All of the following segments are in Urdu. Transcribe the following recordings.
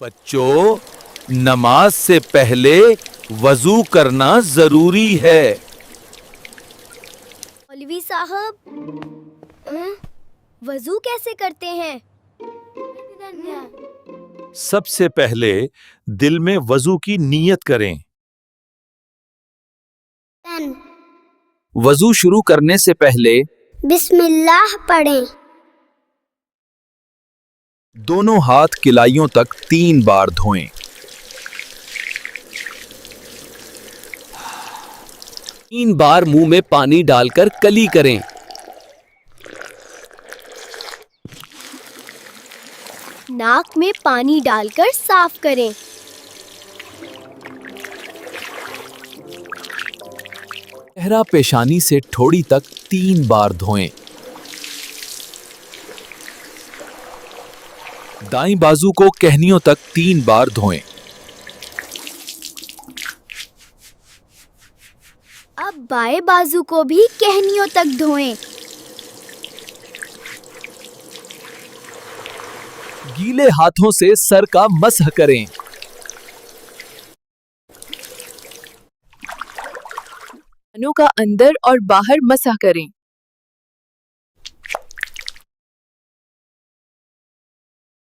بچوں، نماز سے پہلے وضو کرنا ضروری ہے۔ مولوی صاحب، وضو کیسے کرتے ہیں؟ سب سے پہلے دل میں وضو کی نیت کریں۔ وضو شروع کرنے سے پہلے بسم اللہ پڑھیں۔ دونوں ہاتھ کلائیوں تک 3 بار دھوئیں۔ 3 بار منہ میں پانی ڈال کر کلی کریں۔ ناک میں پانی ڈال کر صاف کریں۔ چہرہ پیشانی سے ٹھوڑی تک 3 بار دھوئیں۔ دائیں بازو کو کہنیوں تک 3 بار دھوئیں۔ اب بائیں بازو کو بھی کہنیوں تک دھوئیں۔ گیلے ہاتھوں سے سر کا مسح کریں۔ کانوں کا اندر اور باہر مسح کریں۔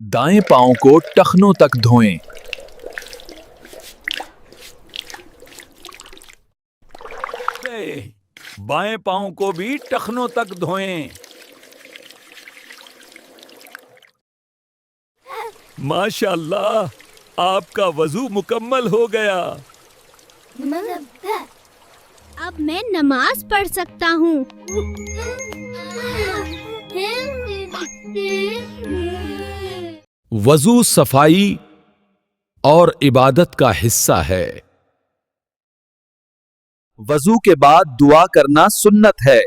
دائیں پاؤں کو ٹخنوں تک دھوئیں۔ بائیں پاؤں کو بھی ٹخنوں تک دھوئیں۔ ماشاء اللہ، آپ کا وضو مکمل ہو گیا۔ اب میں نماز پڑھ سکتا ہوں۔ وضو صفائی اور عبادت کا حصہ ہے۔ وضو کے بعد دعا کرنا سنت ہے۔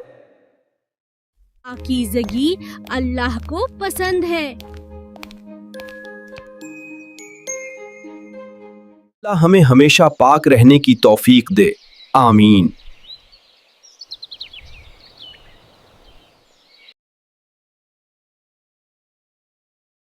پاکیزگی اللہ کو پسند ہے۔ اللہ ہمیں ہمیشہ پاک رہنے کی توفیق دے، آمین۔